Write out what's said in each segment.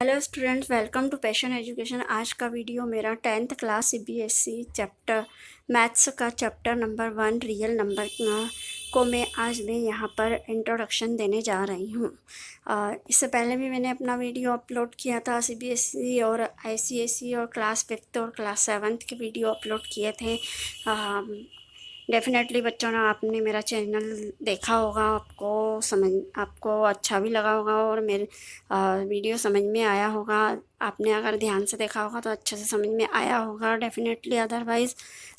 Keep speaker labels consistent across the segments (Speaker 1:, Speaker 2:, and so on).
Speaker 1: Hello students, welcome to passion education. आज का video मेरा 10th class CBSE chapter maths का चैप्टर नंबर 1 रियल नंबर को मैं यहाँ पर इंट्रोडक्शन देने जा रही हूँ। इससे पहले भी मैंने अपना वीडियो अपलोड किया था सीबीएसई और आईसीएसई और क्लास 5th और क्लास 7th के वीडियो अपलोड किए थे। डेफ़िनेटली बच्चों ने आपने मेरा चैनल देखा होगा, आपको अच्छा भी लगा होगा और मेरे वीडियो समझ में आया होगा। आपने अगर ध्यान से देखा होगा तो अच्छे से समझ में आया होगा डेफ़िनेटली। अदरवाइज़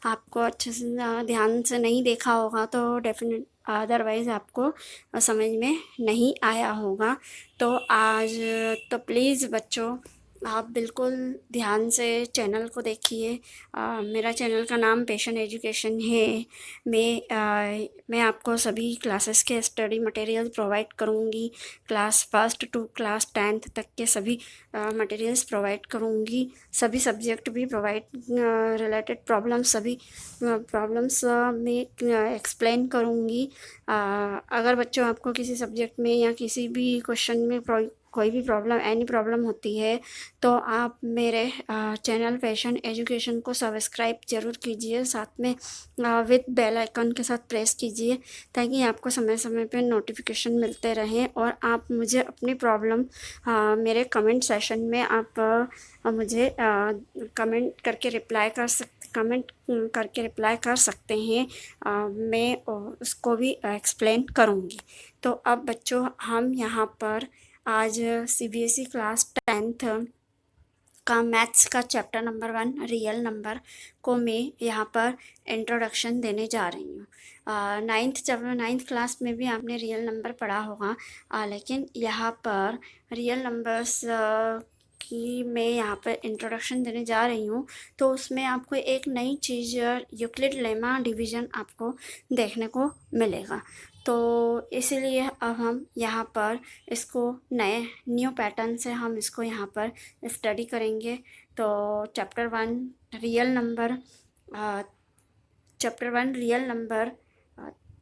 Speaker 1: आपको अच्छे से ध्यान से नहीं देखा होगा तो अदरवाइज़ आपको समझ में नहीं आया होगा। तो आज तो प्लीज़ बच्चों आप बिल्कुल ध्यान से चैनल को देखिए। मेरा चैनल का नाम पैशन एजुकेशन है। मैं आपको सभी क्लासेस के स्टडी मटेरियल प्रोवाइड करूँगी। Class first to class 10th तक के सभी मटेरियल्स प्रोवाइड करूँगी। सभी सब्जेक्ट भी रिलेटेड सभी प्रॉब्लम्स में एक्सप्लेन करूँगी। अगर बच्चों आपको किसी सब्जेक्ट में या किसी भी क्वेश्चन में कोई भी एनी प्रॉब्लम होती है तो आप मेरे चैनल पैशन एजुकेशन को सब्सक्राइब ज़रूर कीजिए, साथ में विद बेल आइकन के साथ प्रेस कीजिए ताकि आपको समय समय पर नोटिफिकेशन मिलते रहें और आप मुझे अपनी प्रॉब्लम मेरे कमेंट सेशन में आप मुझे कमेंट करके रिप्लाई कर सकते हैं। मैं उसको भी एक्सप्लेन करूँगी। तो अब बच्चों हम यहाँ पर आज सीबीएसई क्लास 10th का मैथ्स का चैप्टर नंबर 1 रियल नंबर को मैं यहाँ पर इंट्रोडक्शन देने जा रही हूँ। नाइन्थ क्लास में भी आपने रियल नंबर पढ़ा होगा, लेकिन यहाँ पर रियल नंबर्स की मैं यहाँ पर इंट्रोडक्शन देने जा रही हूँ तो उसमें आपको एक नई चीज़ यूक्लिड लेमा डिवीज़न आपको देखने को मिलेगा। तो इसीलिए अब हम यहाँ पर इसको न्यू पैटर्न से हम इसको यहाँ पर स्टडी करेंगे। तो chapter 1 real number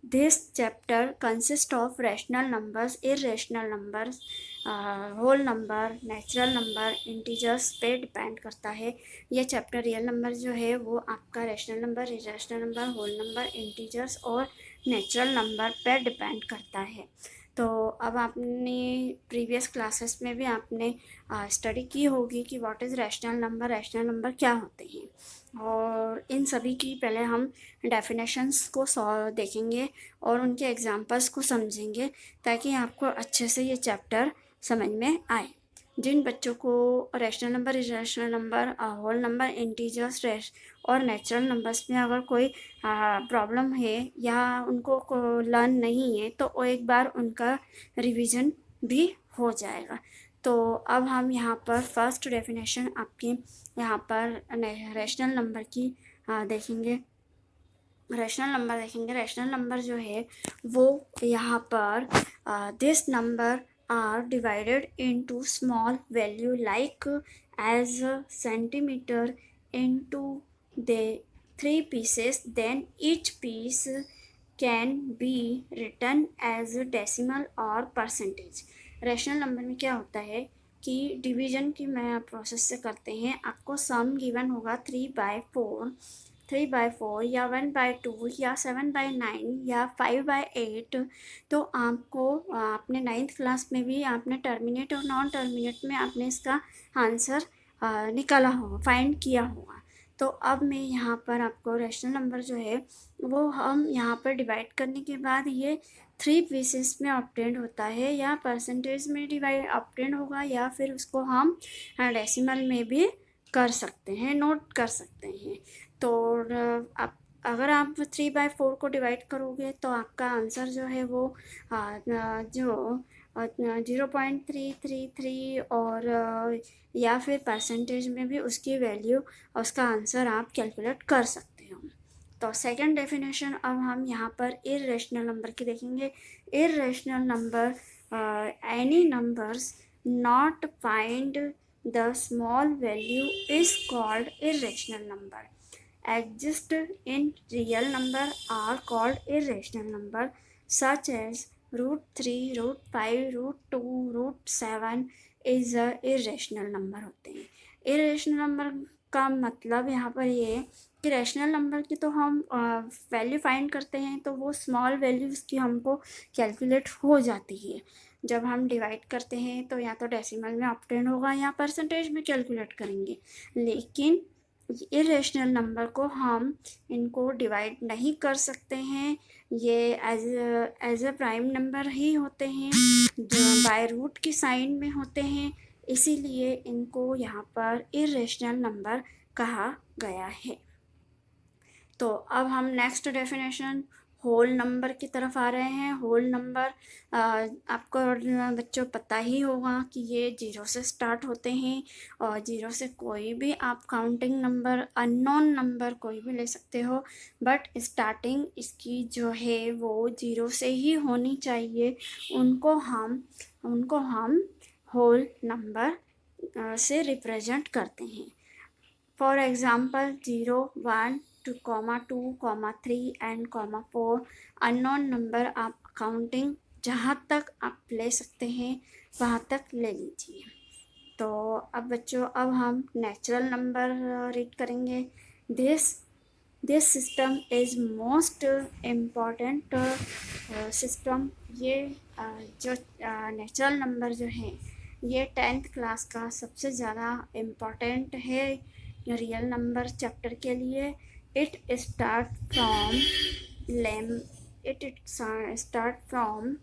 Speaker 1: this chapter consist of rational numbers, irrational numbers, whole number, natural number, integers पे डिपेंड करता है। ये चैप्टर रियल नंबर जो है वो आपका rational number, irrational number, whole number, integers और नेचुरल नंबर पे डिपेंड करता है। तो अब आपने प्रीवियस क्लासेस में भी आपने स्टडी की होगी कि व्हाट इज़ रैशनल नंबर क्या होते हैं, और इन सभी की पहले हम डेफिनेशंस को देखेंगे और उनके एग्जांपल्स को समझेंगे ताकि आपको अच्छे से ये चैप्टर समझ में आए। जिन बच्चों को rational number, irrational number, whole number, integers और नेचुरल नंबर्स में अगर कोई प्रॉब्लम है या उनको लर्न नहीं है तो वो एक बार उनका रिवीजन भी हो जाएगा। तो अब हम यहाँ पर फर्स्ट डेफिनेशन आपके यहाँ पर रैशनल नंबर की देखेंगे। रैशनल नंबर जो है वो यहाँ पर this number are divided into small value like as centimeter into the 3 pieces, then each piece can be written as decimal or percentage। Rational number में क्या होता है कि डिवीजन की मैं प्रोसेस से करते हैं। आपको सम गिवन होगा 3/4 या 1/2 या 7/9 या 5/8। तो आपको आपने 9th क्लास में भी आपने टर्मिनेट और नॉन टर्मिनेट में आपने इसका आंसर निकाला होगा, फाइंड किया होगा। तो अब मैं यहाँ पर आपको रैशनल नंबर जो है वो हम यहाँ पर डिवाइड करने के बाद ये 3 पीसेस में ऑब्टेंड होता है या परसेंटेज में ऑब्टेंड होगा या फिर उसको हम डेसिमल में भी कर सकते हैं, नोट कर सकते हैं। तो आप अगर आप 3/4 को डिवाइड करोगे तो आपका आंसर जो है वो जो 0.333 और या फिर परसेंटेज में भी उसकी वैल्यू, उसका आंसर आप कैलकुलेट कर सकते हो। तो सेकंड डेफिनेशन अब हम यहाँ पर इरेशनल नंबर की देखेंगे। Irrational number any numbers not find the small value is called irrational number। Exist in real number are called irrational number such as √3, √5, √2, √7, is a irrational number होते हैं। Irrational number का मतलब यहाँ पर ये है कि रैशनल नंबर की तो हम वैल्यू फाइंड करते हैं तो वो स्मॉल वैल्यूज़ की हमको कैलकुलेट हो जाती है। जब हम डिवाइड करते हैं तो या तो डेसिमल में ऑप्टेंड होगा या परसेंटेज में कैलकुलेट करेंगे, लेकिन इरेशनल नंबर को हम इनको डिवाइड नहीं कर सकते हैं। ये एज अ प्राइम नंबर ही होते हैं जो बाय रूट की साइन में होते हैं, इसीलिए इनको यहाँ पर इरेशनल नंबर कहा गया है। तो अब हम नेक्स्ट डेफिनेशन होल नंबर की तरफ आ रहे हैं। होल नंबर आपको बच्चों पता ही होगा कि ये जीरो से स्टार्ट होते हैं और जीरो से कोई भी आप काउंटिंग नंबर अननोन नंबर कोई भी ले सकते हो, बट स्टार्टिंग इसकी जो है वो जीरो से ही होनी चाहिए। उनको हम होल नंबर से रिप्रेजेंट करते हैं। For example 0, 1, 2, 3 and 4 unknown number आप काउंटिंग जहाँ तक आप ले सकते हैं वहाँ तक ले लीजिए। तो अब बच्चों अब हम नेचुरल नंबर रीड करेंगे। This this system is most important system. ये जो नेचुरल नंबर जो है ये 10th क्लास का सबसे ज़्यादा इम्पॉर्टेंट है रियल नंबर चैप्टर के लिए। It start from lame it start from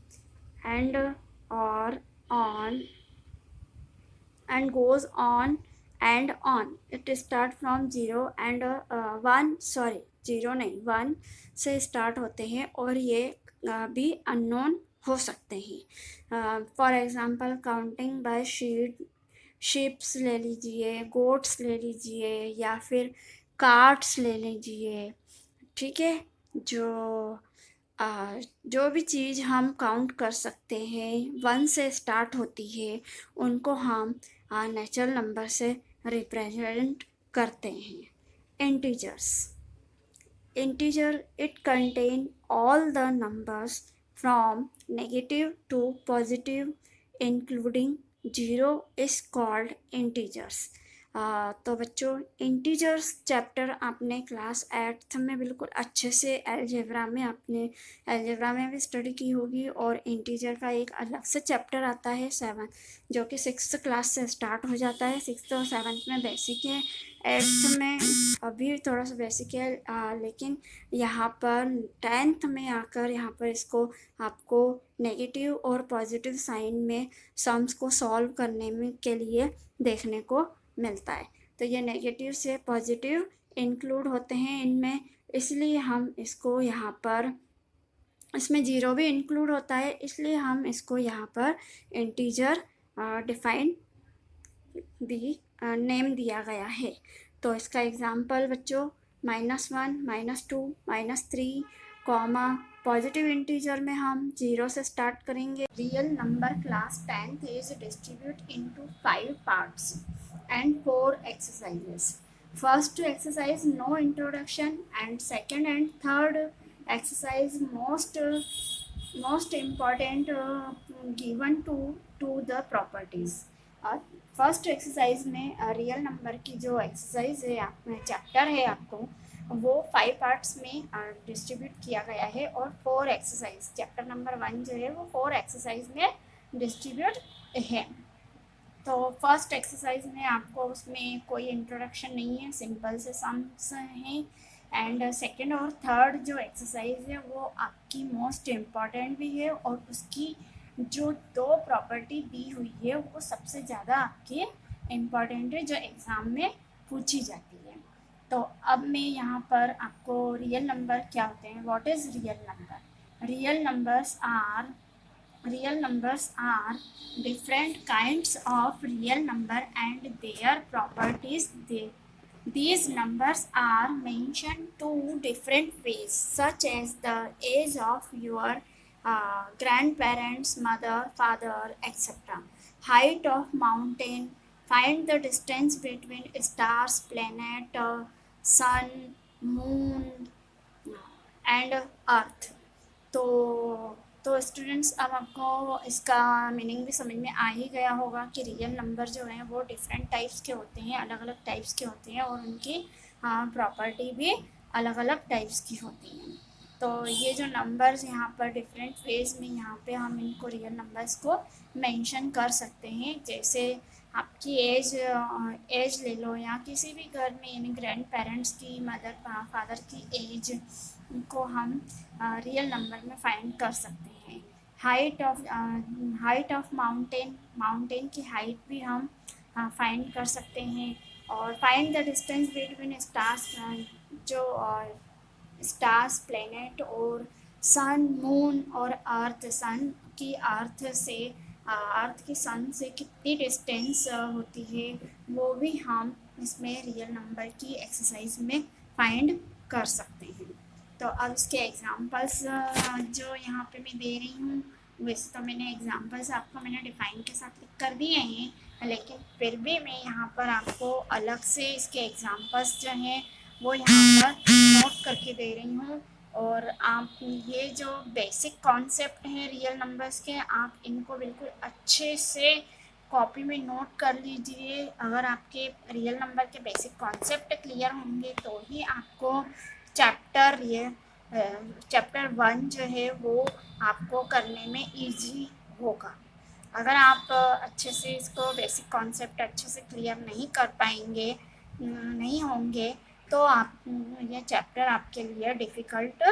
Speaker 1: and और on and goes on and on. It start from 0 and 1, sorry 0 नहीं 1 से स्टार्ट होते हैं और ये भी अननोन हो सकते हैं। For example counting by ships ले लीजिए, गोट्स ले लीजिए या फिर कार्ट्स ले लीजिए, ठीक है। जो भी चीज़ हम काउंट कर सकते हैं 1 से स्टार्ट होती है उनको हम नेचुरल नंबर से रिप्रेजेंट करते हैं। Integer it contain all the numbers from negative to positive including 0 is called integers. तो बच्चों इंटीजर्स चैप्टर आपने क्लास 8th में बिल्कुल अच्छे से अलजेब्रा में भी स्टडी की होगी, और इंटीजर का एक अलग से चैप्टर आता है 7 जो कि 6th क्लास से स्टार्ट हो जाता है। 6th और 7th में बेसिक है, 8th में अभी थोड़ा सा बेसिक है, लेकिन यहाँ पर 10th में आकर यहाँ पर इसको आपको नेगेटिव और पॉजिटिव साइन में सम्स को सॉल्व करने में के लिए देखने को मिलता है। तो ये नेगेटिव से पॉजिटिव इंक्लूड होते हैं इनमें, इसलिए हम इसको यहाँ पर इसमें 0 भी इंक्लूड होता है, इसलिए हम इसको यहाँ पर इंटीजर डिफाइन नेम दिया गया है। तो इसका एग्जाम्पल बच्चों -1, -2, -3, कॉमा पॉजिटिव इंटीजर में हम 0 से स्टार्ट करेंगे। Real number class 10th is distribute into 5 parts and 4 exercises. First exercise no introduction, and second and third exercise most important given to the properties. First exercise में real number की जो exercise है chapter है आपको वो 5 parts में distribute किया गया है, और 4 एक्सरसाइज चैप्टर नंबर 1 जो है वो 4 एक्सरसाइज में डिस्ट्रीब्यूट है। तो फर्स्ट एक्सरसाइज में आपको उसमें कोई इंट्रोडक्शन नहीं है, सिंपल से सम्स हैं, एंड सेकंड और थर्ड जो एक्सरसाइज है वो आपकी मोस्ट इम्पॉर्टेंट भी है, और उसकी जो 2 प्रॉपर्टी दी हुई है वो सबसे ज़्यादा आपके इम्पॉर्टेंट है जो एग्ज़ाम में पूछी जाती है। तो अब मैं यहाँ पर आपको रियल नंबर क्या होते हैं, what is real number. Real numbers are different kinds of real number and their properties. These numbers are mentioned two different ways, such as the age of your grandparents, mother, father, etc. Height of mountain, find the distance between stars, planet, sun, moon and earth. तो तो students अब आपको इसका meaning भी समझ में आ ही गया होगा कि रियल नंबर जो हैं वो डिफरेंट टाइप्स के होते हैं, अलग अलग टाइप्स के होते हैं और उनकी प्रॉपर्टी भी अलग अलग टाइप्स की होती हैं। तो ये जो नंबर्स यहाँ पर डिफरेंट वेज में यहाँ पे हम इनको रियल नंबर्स को मेंशन कर सकते हैं। जैसे आपकी एज ले लो या किसी भी घर में यानी ग्रैंड पेरेंट्स की, मदर फादर की एज को हम रियल नंबर में फाइंड कर सकते हैं। हाइट ऑफ माउंटेन की हाइट भी हम फाइंड कर सकते हैं। और find the distance between stars, जो स्टार्स, प्लेनेट और सन, मून और अर्थ, अर्थ की सन से कितनी डिस्टेंस होती है वो भी हम इसमें रियल नंबर की एक्सरसाइज में फाइंड कर सकते हैं। तो अब इसके एग्जांपल्स जो यहाँ पे मैं दे रही हूँ, वैसे तो मैंने एग्जांपल्स आपको मैंने डिफाइन के साथ लिख कर दिए हैं, लेकिन फिर भी मैं यहाँ पर आपको अलग से इसके एग्जांपल्स जो हैं वो यहाँ पर नोट करके दे रही हूँ। और आप ये जो बेसिक कॉन्सेप्ट हैं रियल नंबर्स के, आप इनको बिल्कुल अच्छे से कॉपी में नोट कर लीजिए। अगर आपके रियल नंबर के बेसिक कॉन्सेप्ट क्लियर होंगे तो ही आपको चैप्टर 1 जो है वो आपको करने में इजी होगा। अगर आप अच्छे से इसको बेसिक कॉन्सेप्ट अच्छे से क्लियर नहीं कर पाएंगे, नहीं होंगे, तो आप ये चैप्टर आपके लिए डिफ़िकल्ट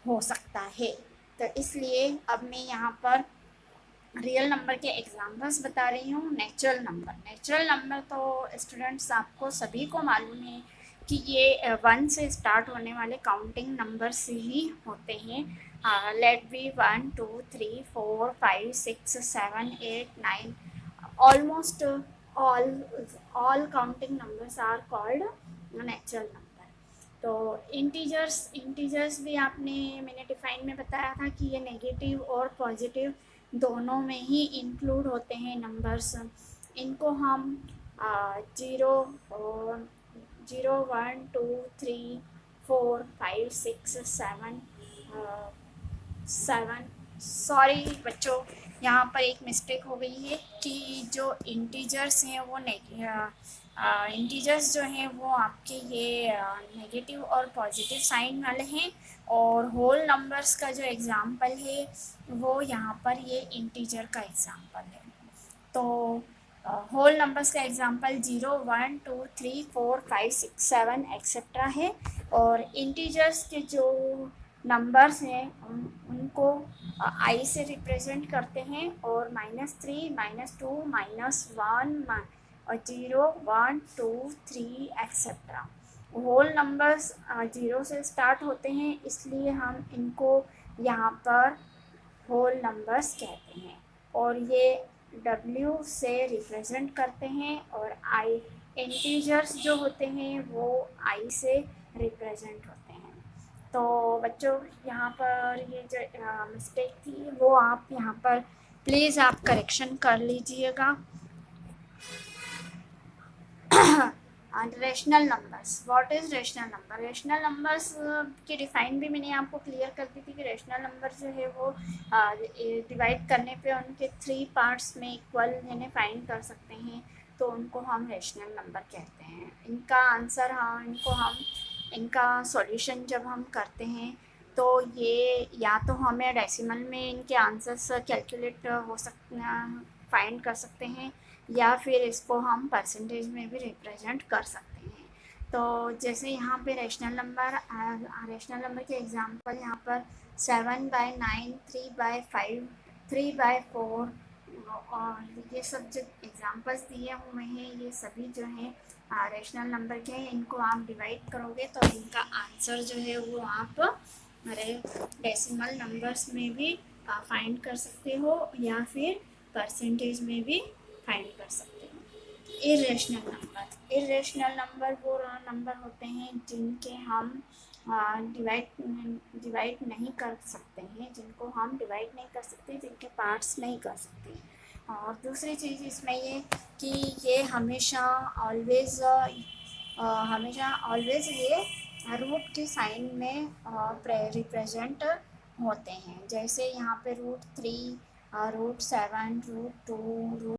Speaker 1: हो सकता है। तो इसलिए अब मैं यहाँ पर रियल नंबर के एग्जाम्पल्स बता रही हूँ। नेचुरल नंबर तो स्टूडेंट्स आपको सभी को मालूम है कि ये 1 से स्टार्ट होने वाले काउंटिंग नंबर्स ही होते हैं। Let be 1 2 3 4 5 6 7 8 9, almost all counting numbers are called natural number. तो इंटीजर्स भी मैंने डिफाइन में बताया था कि ये नेगेटिव और पॉजिटिव दोनों में ही इंक्लूड होते हैं नंबर्स। इनको हम 0 और 0 1 2 3 4 5 6 7 सॉरी बच्चों, यहाँ पर एक मिस्टेक हो गई है कि जो इंटीजर्स हैं वो इंटीजर्स जो हैं वो आपके ये नेगेटिव और पॉजिटिव साइन वाले हैं, और होल नंबर्स का जो एग्ज़ाम्पल है वो यहाँ पर ये इंटीजर का एग्ज़ाम्पल है। तो होल नंबर्स का एग्ज़ाम्पल 0 1 2 3 4 5 6 7 एक्सेट्रा है। और इंटीजर्स के जो नंबर्स हैं उनको आई से रिप्रेजेंट करते हैं, और -3 -2 -1 और 0 1 2 3 एक्सेट्रा। होल नंबर्स 0 से स्टार्ट होते हैं, इसलिए हम इनको यहाँ पर होल नंबर्स कहते हैं, और ये W से रिप्रेजेंट करते हैं, और आई इंटीजर्स जो होते हैं वो I से रिप्रेजेंट होते हैं। तो बच्चों यहाँ पर ये जो मिस्टेक थी वो आप यहाँ पर प्लीज़ आप करेक्शन कर लीजिएगा। Rational numbers, what is rational number? Rational numbers की डिफ़ाइन भी मैंने आपको क्लियर कर दी थी कि रेशनल नंबर जो है वो डिवाइड करने पे उनके 3 पार्ट्स में इक्वल यानी फाइंड कर सकते हैं, तो उनको हम रेशनल नंबर कहते हैं। इनका आंसर इनका सॉल्यूशन जब हम करते हैं तो ये या तो हमें डेसिमल में इनके आंसर्स कैलकुलेट फाइंड कर सकते हैं, या फिर इसको हम परसेंटेज में भी रिप्रेजेंट कर सकते हैं। तो जैसे यहाँ पे रेशनल नंबर के एग्जांपल यहाँ पर 7/9, 3/5, 3/4 और ये सब जो एग्जांपल्स दिए हुए हैं ये सभी जो हैं रेशनल नंबर के हैं। इनको आप डिवाइड करोगे तो इनका आंसर जो है वो आप डेसिमल नंबर्स में भी फाइंड कर सकते हो, या फिर परसेंटेज में भी फाइंड कर सकते हो। इरेशनल नंबर वो नंबर होते हैं जिनके हम डिवाइड नहीं कर सकते हैं, जिनके पार्ट्स नहीं कर सकते। और दूसरी चीज़ इसमें ये कि ये हमेशा ऑलवेज़ ये रूट के साइन में रिप्रेजेंट होते हैं। जैसे यहाँ पे रूट 3, रूट 7, रूट 2, रूट